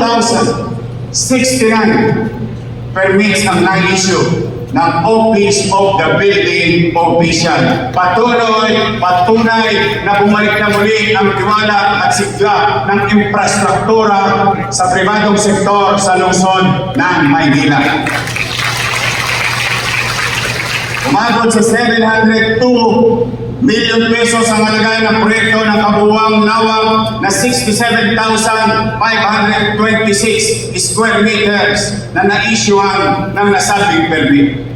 2,069 permits ang na-issue ng Office of the Building Official. Patunay na bumalik na muli ang tiwala at sigla ng infrastruktura sa pribadong sektor sa lungsod ng Maynila. Umabot sa 702 million pesos ang halaga ng proyekto ng kabuuang lawak na 67,526 square meters na na-issuean ng nasabing permit.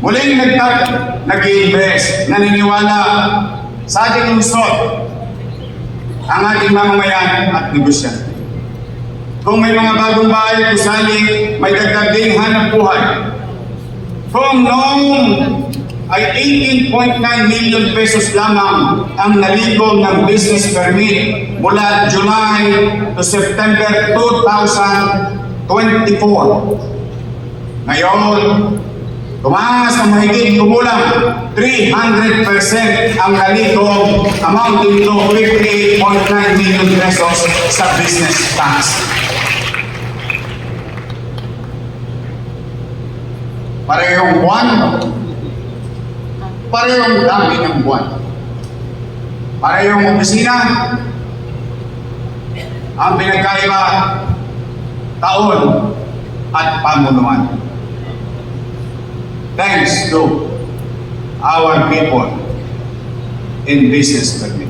Muling nag-i-invest, naniniwala sa ating lungsod ang ating mamamayan at negosyante. Kung may mga bagong bahay, kusali, may dagdag ding hanap buhay. Kung noong ay 18.9 million pesos lamang ang nalikom ng business permit mula July to September 2024. Ngayon, tumaas ang mahigit kumulang 300% ang nalikom amounting to 58.9 million pesos sa business tax. Parehong buwan, parehong dami ng buwan. Parehong opisina, ang pinagkaiba, taon at pamunuan. Thanks to our people in business permit.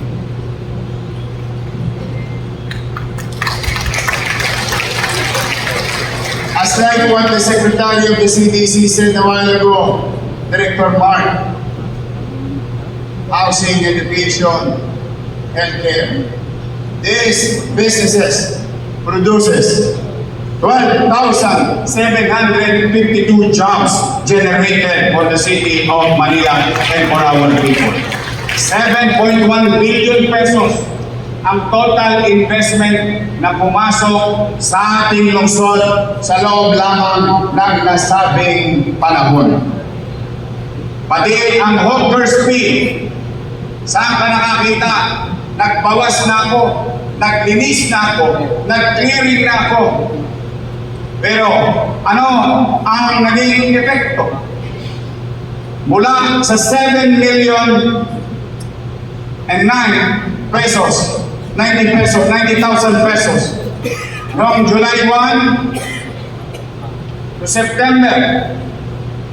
As like what the Secretary of the CDC said a while ago, Director Mark, housing, education, healthcare. These businesses produces 12,752 jobs generated for the city of Manila and for our people. 7.1 billion pesos ang total investment na pumasok sa ating lungsod sa loob lamang ng nasabing panahon. Pati ang hawkers fee, saan ka nakakita? Nagbawas na ako, naglinis na ako, nag-clearing na ako. Pero ano ang naging epekto? Mula sa 7 million and 9 pesos, 90,000 pesos, noong July 1 to September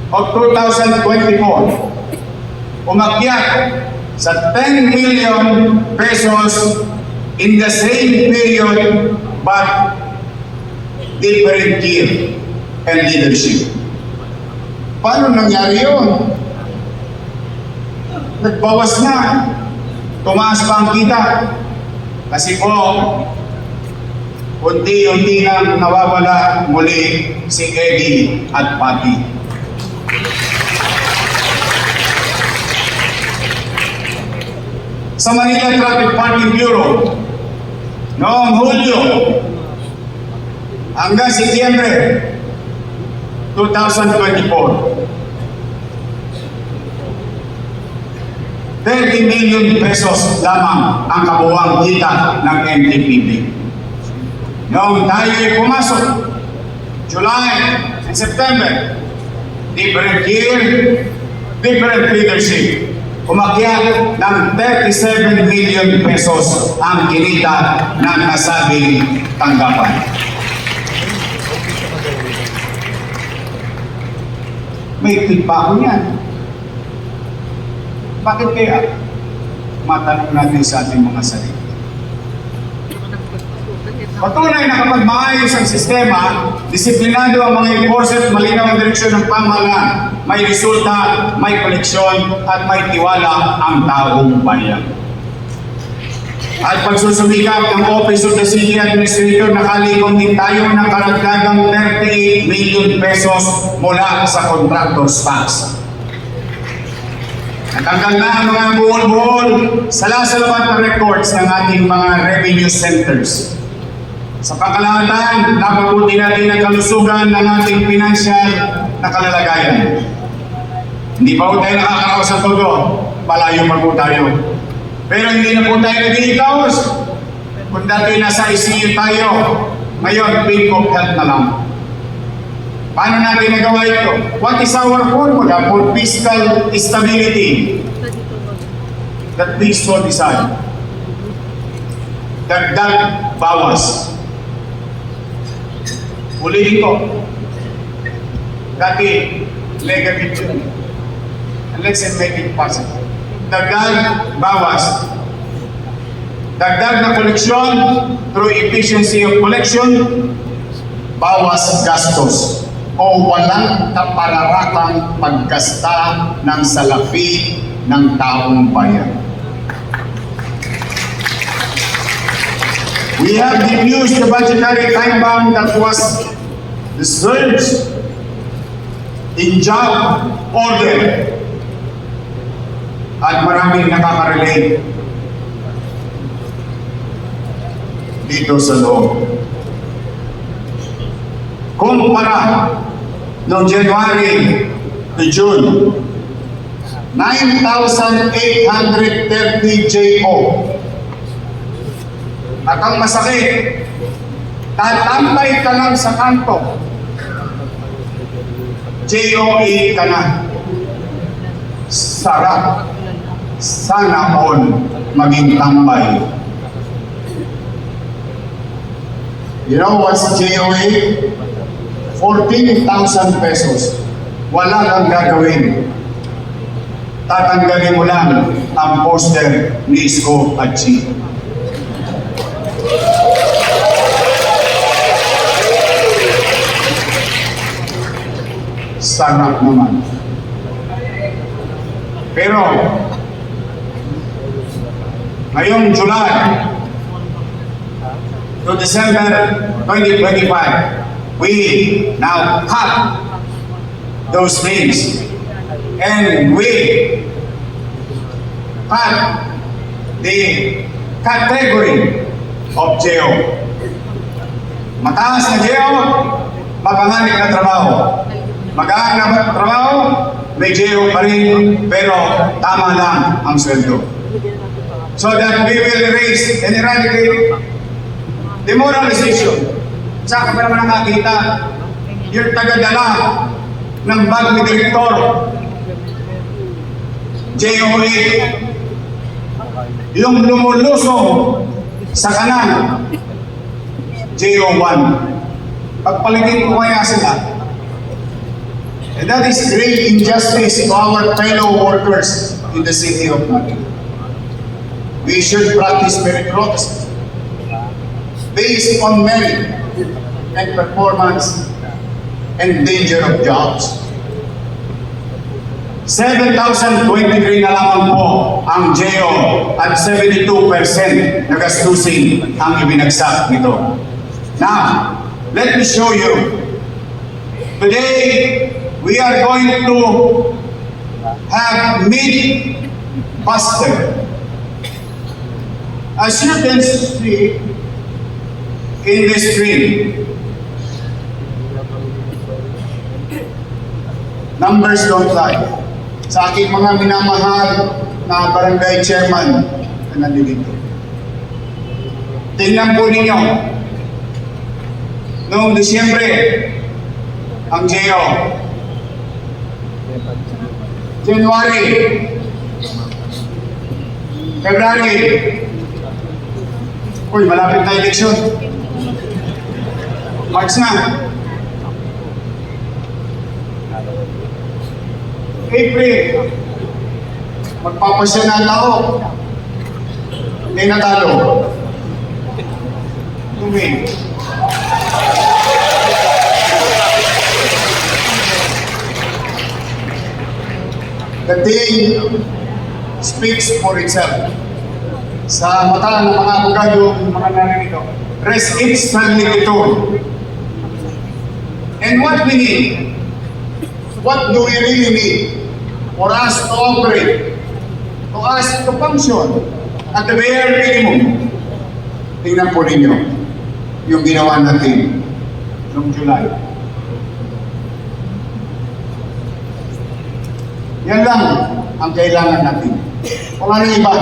of 2024, umakyat sa 10 million pesos in the same period but different year and leadership. Paano nangyari yun? Nagbawas na, tumaas pa ang kita. Kasi po, unti-unti nang nawawala muli si Eddie at Patty. Sa Manila Traffic Parking Bureau, noong Hulyo hanggang Setyembre 2024, 30 million pesos lamang ang kabuuang kita ng NTPB. Noong tayo ay pumasok, July and September, different year, different leadership. Umakyat ng 37 million pesos ang kinita ng nasabing tanggapan. May tweet pa ako yan. Bakit kaya? Matanong natin sa ating mga sarili. Patunay na kapag maayos ang sistema, disiplinado ang mga enforcer, malinaw ang direksyon ng pamahalaan, may resulta, may koleksyon, at may tiwala ang taong bayan. At pagsusumikap ng Office of the City Administrator, nakalikom din tayo ng karagdagang 38 million pesos mula sa contractor's tax. Natanggal na ang mga buhol-buhol sa lahat ng records ng ating mga revenue centers. Sa pangkalahatan, napabuti natin ang kalusugan ng ating financial na kalalagayan. Hindi pa po tayo nakakaraos sa todo, palayo pa po tayo. Pero hindi na po tayo nag-i-ikaos. Kung dati nasa ICU tayo, Ngayon, Bank of Health na lang. Paano natin nagawa ito? What is our formula for fiscal stability that we so decide? Dagdag bawas. Ulihin ko. Dati, negative yun. And let's make it positive. Dagdag bawas. Dagdag na koleksyon through efficiency of collection, bawas gastos o walang kapararatang paggasta ng salapi ng taong bayan. We have diffused the budgetary time bomb that was the surge in job order at maraming nakaka-relate dito sa loob. Kumpara noong January to June, 9,830 JO. At ang masakit, tatambay ka lang sa kanto, JOE ka na. Sarap. Sana all maging tambay. You know what's JOE? 14,000 pesos. Wala kang gagawin. Tatanggalin mo lang ang poster ni Isko at Chi. Sarap naman. Pero, ngayong July to December 2025, we now cut those things and we cut the category of JO. Mataas na JO, mapanganib na trabaho. Magaan na trabaho, may JO pa rin, pero tama lang ang sweldo. So that we will erase and eradicate demoralization. Saan ka pa naman nakakita? Yung tagadala ng bag ni Direktor, JO8, yung lumulusong sa kanan, JO1. Pagpaligid ko kaya sila. And that is great injustice to our fellow workers in the city of Manila. We should practice meritocracy based on merit and performance and danger of jobs. 7,023 na lamang po ang JO at 72% na gastusin ang ibinagsak nito. Now, let me show you. Today, we are going to have meat buster. As you can see in the screen, numbers don't lie. Sa aking mga minamahal na barangay chairman na nandito. Tingnan po ninyo, noong Disyembre, ang JO, January, February, uy, malapit na eleksyon. March na. April, magpapasya na ang tao. Hindi natalo. Tumig. The day speaks for itself. Sa mata ng mga abogado, mga narinito, res ipsa licito. And what we need, what do we really need for us to operate, for us to function at the bare minimum? Tingnan po ninyo yung ginawa natin noong July. Yan lang ang kailangan natin. Wala nang iba.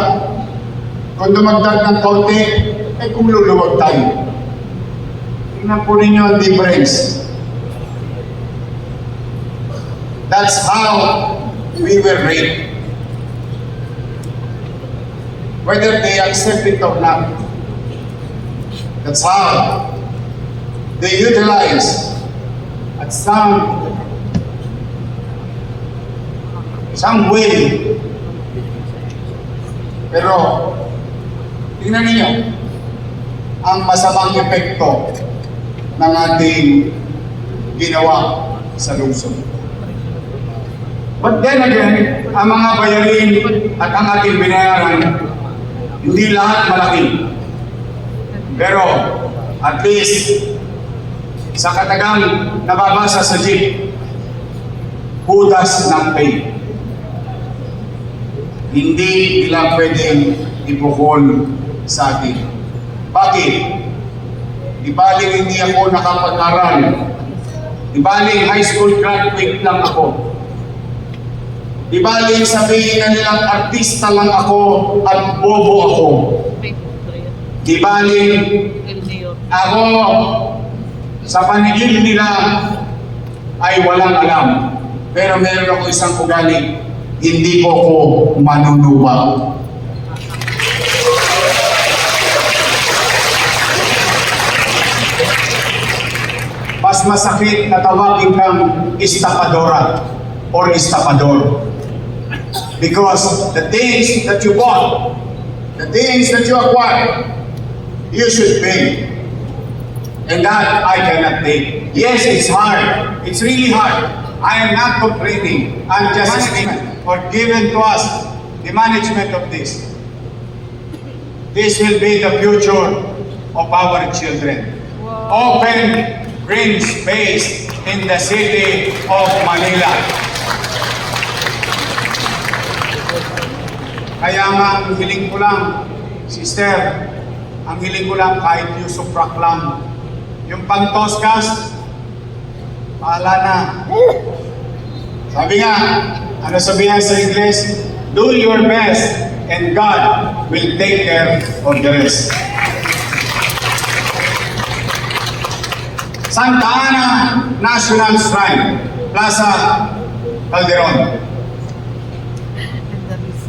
Kung dumagdag ng kaunti, ay kung luluwag tayo. Tingnan po ninyo ang difference. That's how we will rate. Whether they accept it or not. That's how they utilize at some way. Pero, tingnan ninyo, ang masamang epekto ng ating ginawa sa lungsod. But then again, ang mga bayarin at ang ating binayaran, hindi lahat malaki. Pero, at least, sa katagang nababasa sa jeep, hudas ng pay. Hindi nila pwedeng ipukol sa atin. Bakit? Di baling hindi ako nakapag-aral. Di baling high school graduate lang ako. Di baling sabihin na nilang artista lang ako at bobo ako. Di baling ako sa panigil nila ay walang alam. Pero meron ako isang ugali, hindi ko ako manunuwa. Mas masakit na tawagin kang estapadora or estapador. Because the things that you bought, the things that you acquired, you should pay. And that I cannot take. Yes, it's hard. It's really hard. I am not complaining. I'm just saying for given to us the management of this. This will be the future of our children. Open green space in the city of Manila. Kaya nga, ang hiling ko lang, sister, ang hiling ko lang kahit Yusuf Rock lang. Yung pang-toskas, paala na. Sabi nga, ano sabihan sa Ingles? Do your best and God will take care of the rest. Santa Ana National Shrine, Plaza Calderon.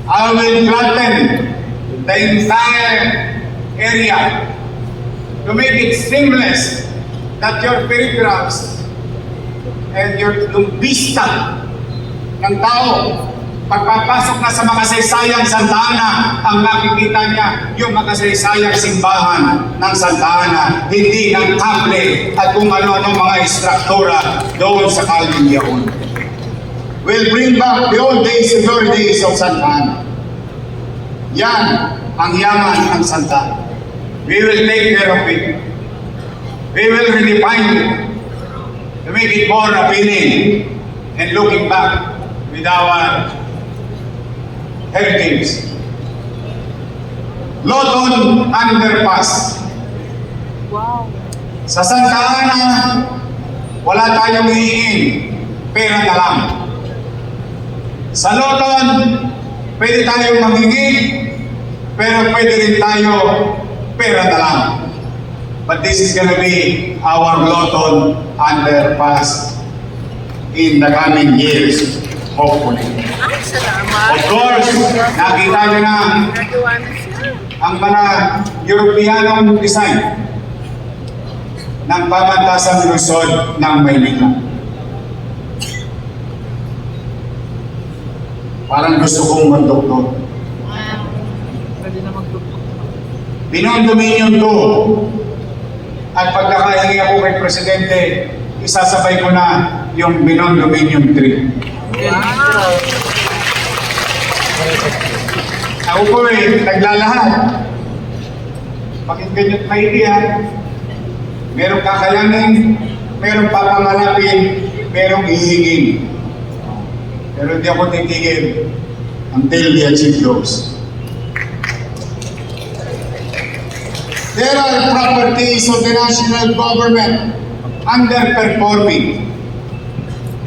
I will gladden the entire area to make it seamless that your peripherals and yung vista ng tao pagpapasok na sa makasaysayang Santa Ana, ang nakikita niya yung makasaysayang simbahan ng Santa Ana, hindi ng kable at kung ano-ano mga istruktura doon sa Calvin Yaon. We'll bring back the old days and glory days of Santa Ana. Yan ang yaman ng Santa Ana. We will take care of it. We will redefine it to make it more appealing and looking back with our heritage. Loton Underpass. Wow. Sa Santa Ana, wala tayong hihingin, pera na lang. Sa Loton, pwede tayong manghingi, pero pwede rin tayo pera na lang. But this is gonna be our Loton Underpass in the coming years, hopefully. Ay, salamat. Of course, nakita nyo na Nagawa na siya. ang mga Europeanong design ng pamantasang Luzon ng Maynila. Parang gusto kong magdoktor. Pwede na magtutulog. Binon Dominion 2. At pagkakahingi ako kay Presidente, isasabay ko na yung Binon Dominion 3. Wow. Ako po naglalahat. Pakinggan nyo't mahihiya. Merong kakayanin, merong papangalapin, merong hihingin. Pero hindi ako titigil until we achieve those. There are properties of the national government underperforming.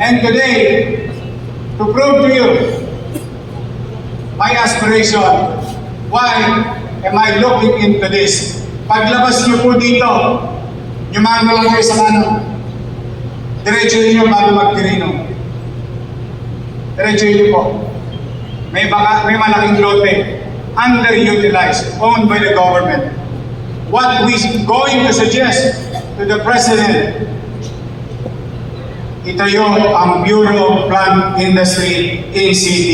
And today, to prove to you my aspiration, why am I looking into this? Paglabas niyo po dito, Yumano lang kayo sa kanan. Diretso ninyo bago magtirino. Diretso ninyo po. May malaking lote, underutilized, owned by the government. What we going to suggest to the President, itayo ang Bureau of Plant Industry NCD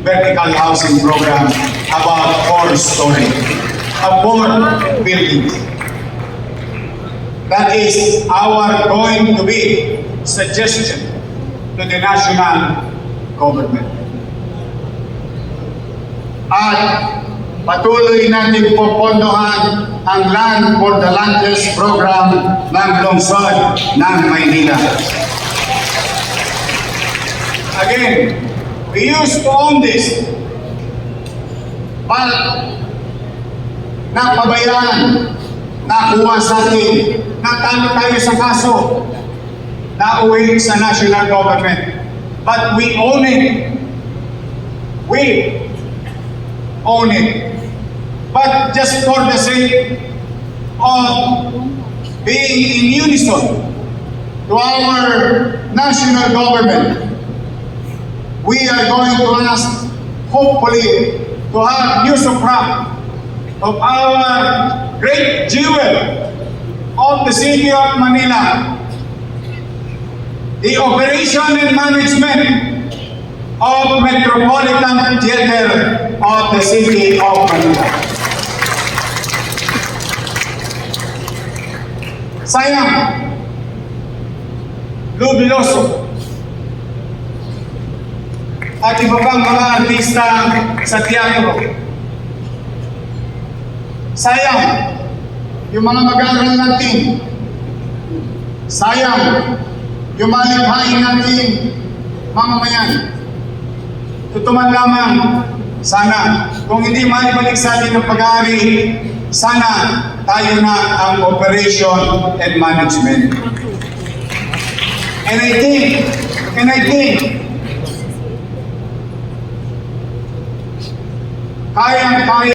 vertical housing program about 4 story, 4 buildings. That is our going to be suggestion to the national government. At patuloy natin popondohan ang Land for the Landless program ng lungsod ng Maynila. Again, we used to own this, but napabayaan, nakuha sa atin, natalo tayo sa kaso, nauwi sa national government. But we own it. We own it. But just for the sake of being in unison to our national government, we are going to ask, hopefully, to have use of our great jewel of the city of Manila, the operation and management of Metropolitan Theater of the city of Manila. Sayang, Lubiloso, at iba pang mga artista sa teatro. Sayang, yung mga mag-aaral natin. Sayang, yung malikhain natin mamamayan. Tutuman lamang, sana, kung hindi maibalik sa atin ng pag-aari, sana tayo na ang operation and management. And I think, kayang-kaya